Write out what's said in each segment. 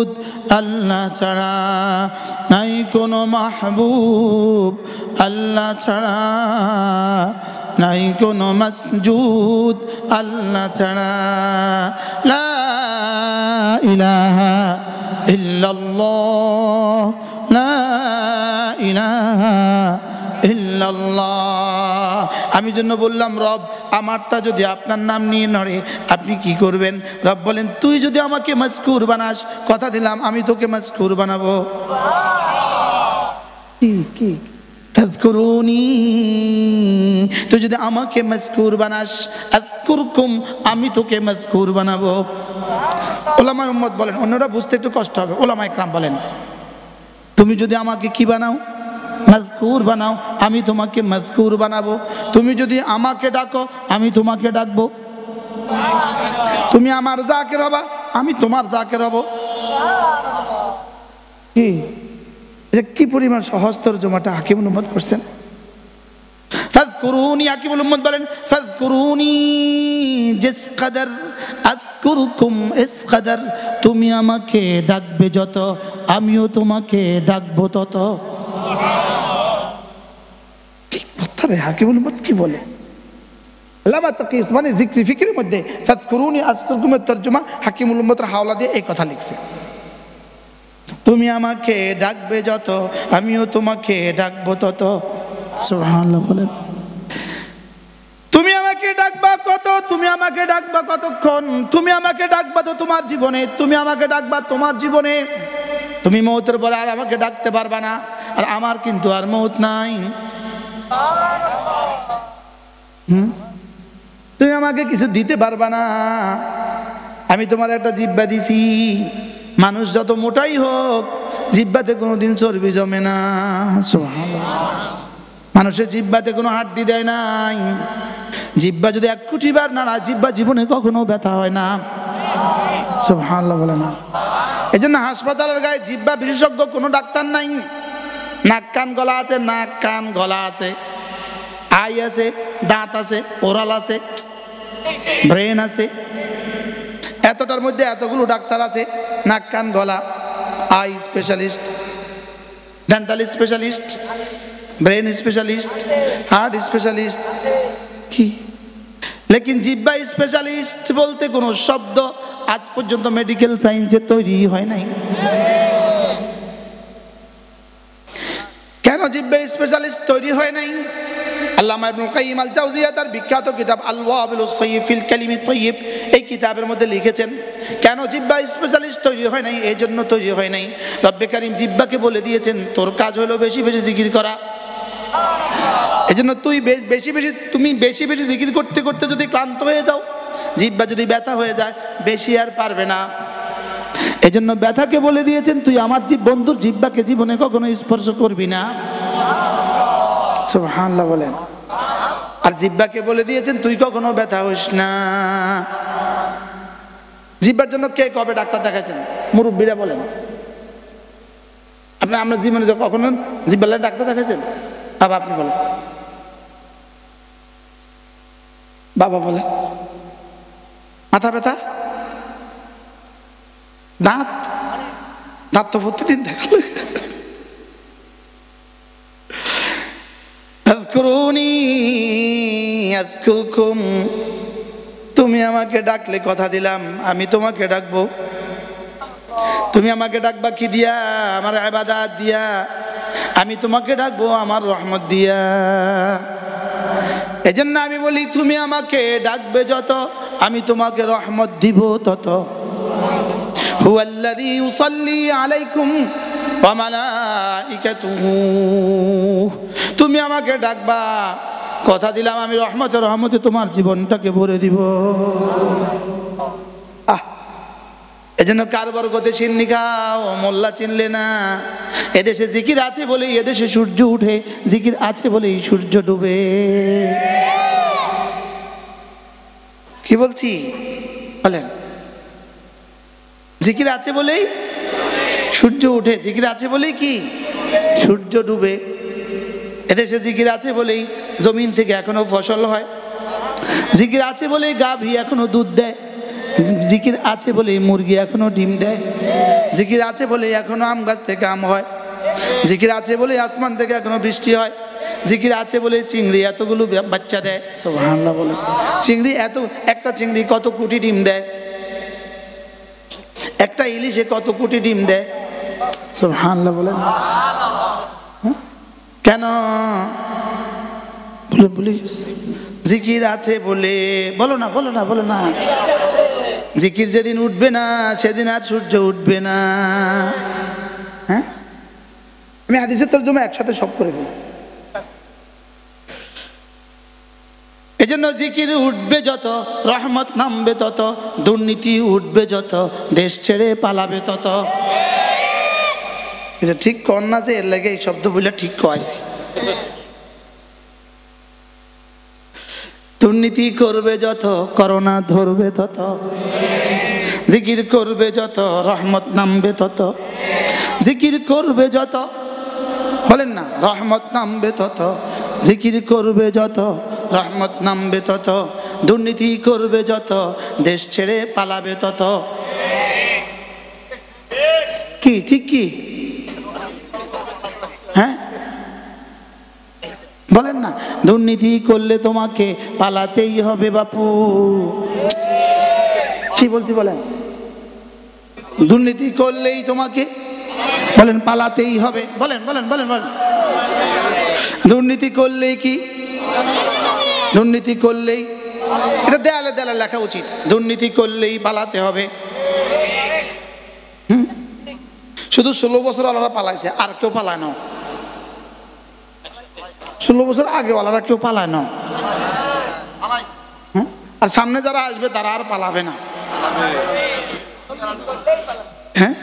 মাবুদ আল্লাহ ছাড়া, নাই কোনো মাহবুব আল্লাহ ছাড়া, নাই কোনো মাসজুদ আল্লাহ ছাড়া। লা ইলাহা ইল্লাল্লাহ, লা ইলাহা ইল্লাল্লাহ। আমি জন্য বললাম, রব আমারটা যদি আপনার নাম নিয়ে নড়ে আপনি কি করবেন? রব বলেন, তুই যদি আমাকে মাযকুর বানাস, কথা দিলাম আমি তোকে মাযকুর বানাবো। কি আযকুরুনি, তুই যদি আমাকে মাযকুর বানাস, আযকুরকুম, আমি তোকে মাযকুর বানাবো। উলামায়ে উম্মত বলেন, অন্যরা বুঝতে একটু কষ্ট হবে, উলামায়ে কেরাম বলেন, তুমি যদি আমাকে কি বানাও? মাযকুর বানাও, আমি তোমাকে মাযকুর বানাবো। তুমি যদি আমাকে ডাকো, আমি তোমাকে ডাকবো। তুমি আমার জাকির হবা, আমি তোমার জাকির হব। কি পরিমাণ সহজ তরজমাটা হাকিমুল উম্মত করছেন। ফাযকুরুনি, হাকিমুল উম্মত বলেন, ফাযকুরুনি জিস কদর আযকুরকুম ইস কদর, তুমি আমাকে ডাকবে যত, আমিও তোমাকে ডাকবো তত। হাকিমুল উম্মত কি বলে? আল্লামা তাকি উসমানী জিক্রি ফিকিরের মধ্যে ফাযকুরুনি আযকুরকুমের তরজমা হাকিমুল উম্মতের হাওলা দিয়ে এই কথা লিখছে, তুমি আমাকে ডাকবে যত, আমিও তোমাকে ডাকবো তত। সুবহানাল্লাহ বলেন। তুমি আমাকে ডাকবা কত, তুমি আমাকে ডাকবা কতক্ষণ? তুমি আমাকে ডাকবা তো তোমার জীবনে, তুমি আমাকে ডাকবা তোমার জীবনে। তুমি মওতের পরে আর আমাকে ডাকতে পারবা না, আর আমার কিন্তু আর মওত নাই। তুমি আমাকে কিছু দিতে পারবা না। আমি তোমার একটা জিহ্বা দিছি, মানুষ যত মোটাই হোক জিহ্বাতে কোনোদিন চর্বি জমে না। সুবহানাল্লাহ। মানুষের জিহ্বাতে কোনো হাড্ডি দেয় নাই। জিহ্বা যদি 1 কোটি বার নাড়া, জিহ্বা জীবনে কখনো ব্যথা হয় না। সুবহানাল্লাহ বলে না। এই জন্য হাসপাতালের গায়ে জিহ্বা বিশেষজ্ঞ কোনো ডাক্তার নাই। নাক কান গলা আছে, নাক কান গলা আছে, আই আছে, দাঁত আছে, ওরাল আছে, ব্রেন আছে। এতটার মধ্যে এতগুলো ডাক্তার আছে, নাক কান গলা, eye specialist, dental specialist, brain specialist, heart specialist, কি লেকিন জিহ্বা স্পেশালিস্ট বলতে কোনো শব্দ আজ পর্যন্ত মেডিকেল সায়েন্সে তৈরি হয় নাই। কেন জিহ্বা স্পেশালিস্ট তৈরি হয় নাই? আল্লামা ইবনুল কাইয়িম আল জাওজিয়া তার বিখ্যাত কিতাব আল ওয়াবিলুস সাইয়্যিব ফিল কালিমিত তাইয়্যিব, এই কিতাবের মধ্যে লিখেছেন কেন জিহ্বা স্পেশালিস্ট তৈরি হয় নাই। এই জন্য তৈরি হয় নাই, রব্বে কারীম জিহ্বাকে বলে দিয়েছেন, তোর কাজ হলো বেশি বেশি জিকির করা। এই জন্য তুমি বেশি বেশি জিকির করতে করতে যদি ক্লান্ত হয়ে যাও, জিহ্বা যদি ব্যথা হয়ে যায়, বেশি আর পারবে না। এই জন্য ব্যথাকে বলে দিয়েছেন, তুই আমার বন্ধুর জিহ্বাকে জীবনে কখনো স্পর্শ করবি না। সুবহানাল্লাহ বলেন। আর জিহ্বাকে বলে দিয়েছেন, তুই কখনো ব্যথা হইস না। জিহ্বার জন্য কে কবে ডাক্তার দেখাইছেন? মুরব্বীরা বলেন। আমরা জীবনে কখনো জিহ্বার ডাক্তার দেখাইছেন? বাবা আপনি বলেন। বাবা বলে। মাথা ব্যথা, দাঁত দাঁত তো প্রতিদিন দেখালে। আযকুরুনি আযকুরকুম, তুমি আমাকে ডাকলে, কথা দিলাম আমি তোমাকে ডাকবো। তুমি আমাকে ডাকবা কি দিয়া? আমার ইবাদত দিয়া। আমি তোমাকে ডাকবো আমার রহমত দিয়া। এজন্য আমি বলি, তুমি আমাকে ডাকবে যত, আমি তোমাকে রহমত দিব তত। হুয়াল্লাযী ইউসাল্লি আলাইকুম ওয়া মালাইকাতুহু, তুমি আমাকে ডাকবা, কথা দিলাম আমি রহমতে তোমার জীবনটাকে ভরে দিব। এজন্য কার বরকতে সিন্নি খাও, মোল্লা চিনলে না। এদেশে জিকির আছে বলেই এদেশে সূর্য উঠে, জিকির আছে বলেই সূর্য ডুবে। কি বলছি বলেন? জিকির আছে বলেই সূর্য উঠে, জিকির আছে বলেই কি সূর্য ডুবে। এদেশে জিকির আছে বলেই জমিন থেকে এখনো ফসল হয়, জিকির আছে বলেই গাভী এখনো দুধ দেয়, জিকির আছে বলে মুরগি এখনো ডিম দেয়, জিকির আছে বলে এখনো আম গাছ থেকে আম হয়, জিকির আছে বলে আসমান থেকে এখনো বৃষ্টি হয়, জিকির আছে বলে চিংড়ি এতগুলো বাচ্চা দেয়। সুবহানাল্লাহ বলে। চিংড়ি এত, একটা চিংড়ি কত কোটি ডিম দেয়, একটা ইলিশে কত কোটি ডিম দেয়। সুবহানাল্লাহ বলে। কেন বলে বলে জিকির আছে বলে। বলো না বলো না বলো না। জিকির যেদিন উঠবে না সেদিন আর সূর্য উঠবে না। হ্যাঁ, আমি হাদিসের তরজমা একসাথে সব করে ফেলছি। এই জন্য জিকির উঠবে যত, রহমত নামবে তত, দুর্নীতি উঠবে যত, দেশ ছেড়ে পালাবে তত। এটা ঠিক কর না যে এর লাগে এই শব্দ বলে ঠিক কয়েছি। দুর্নীতি করবে যত, করোনা ধরবে তত, জিকির করবে যত, রহমত নামবে তত, জিকির করবে যত, বলেন না, রহমত নামবে তত, জিকির করবে যত, রহমত নামবে তত, দুর্নীতি করবে যত, দেশ ছেড়ে পালাবে তত। কি ঠিক কি? হ্যাঁ বলেন না, দুর্নীতি করলে তোমাকে পালাতেই হবে বাপু। কি বলছি বলেন? দুর্নীতি করলেই তোমাকে বলেন পালাতেই হবে। বলেন বলেন বলেন বলেন। দুর্নীতি করলেই কি? দুর্নীতি করলেই, এটা দেয়ালে দেয়ালে লেখা উচিত, দুর্নীতি করলেই পালাতে হবে। শুধু 16 বছর ওনারা পালাইছে, আর কেউ পালায় না। 16 বছর আগে ওনারা কেউ পালায় না। আর সামনে যারা আসবে তারা আর পালাবে না। হ্যাঁ,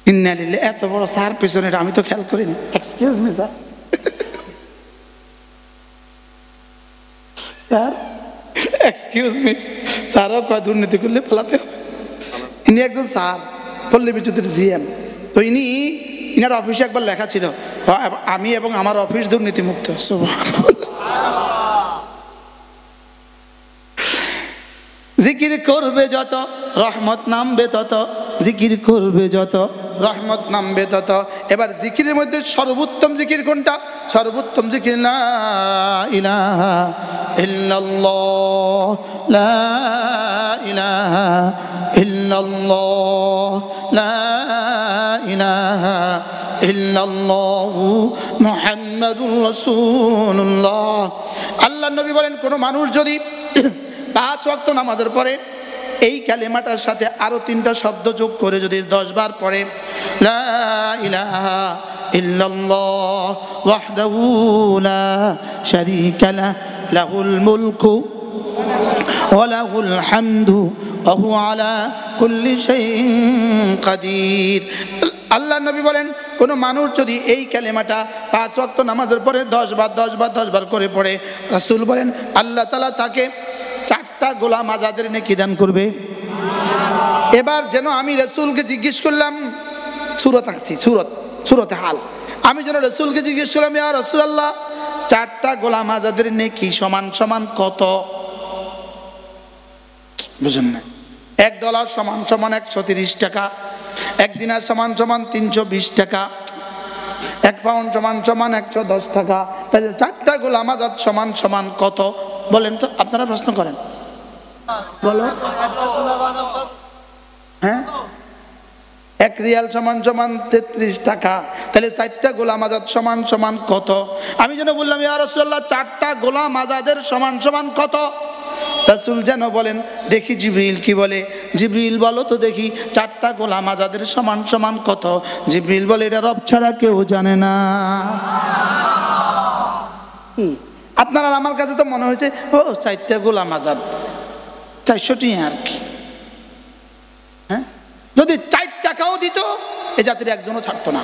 ইন্নালিল্লাহ। এত বড় স্যার পিছনে আমি তো খেয়াল করিনি। Excuse me sir, sir excuse me. স্যারও কয় দুর্নীতি করলে পালাতে হবে। ইনি একজন স্যার, পল্লী বিদ্যুতের জিএম। তো ইনার অফিসে একবার লেখা ছিল, আমি এবং আমার অফিস দুর্নীতিমুক্ত। জিকির করবে যত, রহমত নামবে তত, জিকির করবে যত, রহমত নামবে তত। এবার জিকিরের মধ্যে সর্বোত্তম জিকির কোনটা? সর্বোত্তম জিকির লা ইলাহা ইল্লাল্লাহ, লা ইলাহা ইল্লাল্লাহ, লা ইলাহা ইল্লাল্লাহু মুহাম্মাদুর রাসূলুল্লাহ। আল্লাহর নবী বলেন, কোন মানুষ যদি 5 ওয়াক্ত নামাজের পরে এই কালেমাটার সাথে আরো 3টা শব্দ যোগ করে যদি 10 বার পড়ে, লা ইলাহা ইল্লাল্লাহ ওয়াহদাহু লা শারীকা লাহু লাহুল মুলকু ওয়া লাহুল হামদু ওয়া হুয়া আলা কুল্লি শাইইন কাদির। আল্লাহ নবী বলেন, কোন মানুষ যদি এই কালেমাটা 5 ওয়াক্ত নামাজের পরে 10 বার করে পড়ে, রাসূল বলেন আল্লাহ তাআলা তাকে 4টা গোলাম আজাদের নেকি দান করবে। এবার যেন আমি রাসূলকে জিজ্ঞেস করলাম, সূরত আসছি, সূরতে হাল, আমি যেন রাসূলকে জিজ্ঞেস করলাম, ইয়া রাসূলুল্লাহ 4টা গোলাম আজাদের নেকি সমান সমান কত? বুঝেন না? $1 সমান সমান 130 টাকা, 1 দিনার সমান সমান 320 টাকা, 1 পাউন্ড সমান সমান 110 টাকা। তাহলে 4টা গোলাম আজাদ সমান সমান কত? বলেন তো, আপনারা প্রশ্ন করেন, বলো। হ্যাঁ, 1 রিয়াল সমান সমান 33 টাকা। তাহলে 4টা গোলাম আজাদ সমান সমান কত? আমি যেন বললাম, ইয়া রাসূলুল্লাহ 4টা গোলাম আজাদের সমান সমান কত? রাসূল যেন বলেন, দেখি জিবরিল কি বলে। জিবরিল বলো তো দেখি 4টা গোলাম আজাদের সমান সমান কত? জিবরিল বলে, এটা রব ছাড়া কেউ জানে না। আপনার আর আমার কাছে তো মনে হয়েছে, ও 4টা গোলাম আজাদ 400 টাকা আর কি। হ্যাঁ, যদি 4 টাকাও দিত এ জাতির একজনও ছাড়তো না।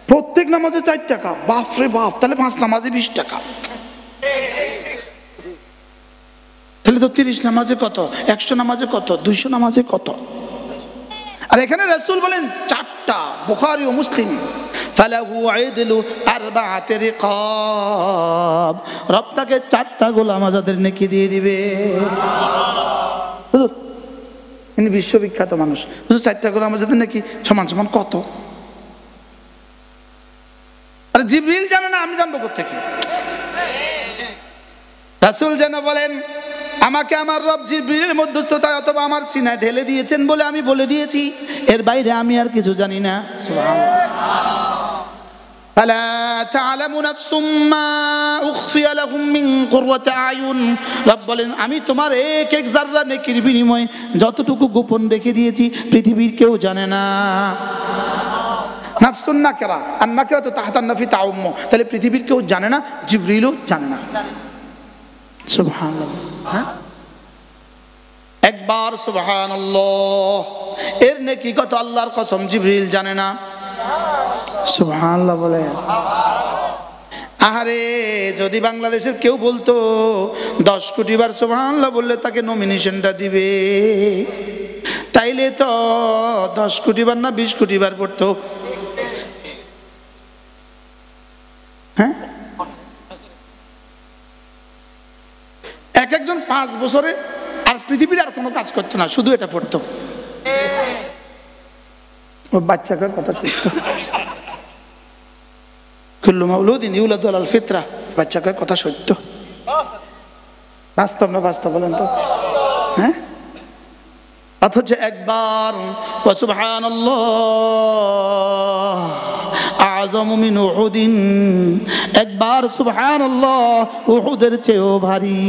প্রত্যেক নামাজে 4 টাকা, বাপরে বাপ, তাহলে 5 নামাজে 20 টাকা, তাহলে তো 30 নামাজে কত, 100 নামাজে কত, 200 নামাজে কত? আর এখানে রাসূল বলেন 4টা, বুখারী ও মুসলিম, ফালাহু ইদলু আরবাআতি রিকাব, রব তাকে 4টা গোলাম আজাদের নেকি দিয়ে দিবে। হুজুর ইনি বিশ্ববিখ্যাত মানুষ, হুজুর 4টা গোলাম আজাদের নেকি সমান সমান কত? আরে জিবরিল জানে না, আমি জানবো কোত্থেকে? রাসূল যেন বলেন আমাকে আমার রব জিবরিলের মধ্যস্থতায় অথবা আমার সিনায় ঢেলে দিয়েছেন বলে আমি বলে দিয়েছি, এর বাইরে আমি আর কিছু জানি না। সুবহানাল্লাহ। ফালা তা'লামু নাফসুম মা উখফিয়া লাহুম মিন কুররাতি আয়ুন, রব বলেন আমি তোমার এক এক যাররা নেকির বিনিময়ে যতটুকু গোপন রেখে দিয়েছি পৃথিবীর কেউ জানে না। নাফসুন নাকিরা, আর নাকিরা তো তাহতা নাফি তাউম্মু, তাহলে পৃথিবীর কেউ জানে না, জিবরিলও জানে না। সুবহানাল্লাহ। হ্যাঁ, একবার সুবহানাল্লাহ, এর নেকি কত আল্লাহর কসম জিবরিল জানে না। সুবহানাল্লাহ বলে। আহারে যদি বাংলাদেশের কেউ বলতো 10 কোটি বার সুবহানাল্লাহ বললে তাকে নমিনেশনটা দিবে, তাইলে তো 10 কোটি বার না 20 কোটি বার পড়তো। হ্যাঁ, একজন 5 বছরে আর পৃথিবীর আর কোনো কাজ করতো না, শুধু এটা পড়তো। ও বাচ্চাকে কথা শুনতো, কুল্লু মাউলুদিন ইউলাদু আলাল ফিতরা, বাচ্চাকে কথা সত্য। বাস্তব না বাস্তব বলেন তো? হ্যাঁ, অথচ একবার ওয়া সুবহানাল্লাহ আযমু মিন উহুদিন, একবার সুবহানাল্লাহ উহুদের চেয়েও ভারী।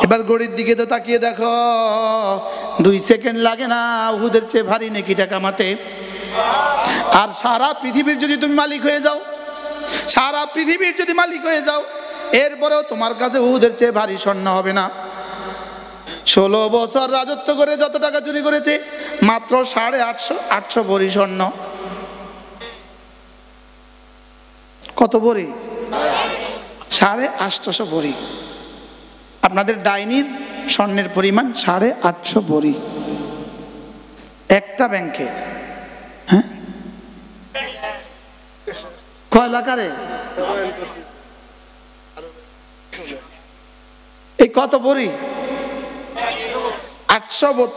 এবার ঘড়ির দিকে তো তাকিয়ে দেখো, 2 সেকেন্ড লাগে না উহুদের চেয়ে ভারী নেকিটা কামাতে। আর সারা পৃথিবীর যদি তুমি মালিক হয়ে যাও, সারা পৃথিবীর যদি মালিক হয়ে যাও, এরপরেও তোমার কাছে উহুদের চেয়ে ভারী স্বর্ণ হবে না। 16 বছর রাজত্ব করে যত টাকা চুরি করেছে, মাত্র 850 ভরি স্বর্ণ। কত ভরি? 850 ভরি। আপনাদের ডাইনির স্বর্ণের পরিমাণ 850 ভরি একটা ব্যাংকে। হ্যাঁ, কয় লাখারে? এই কত ভরি? 832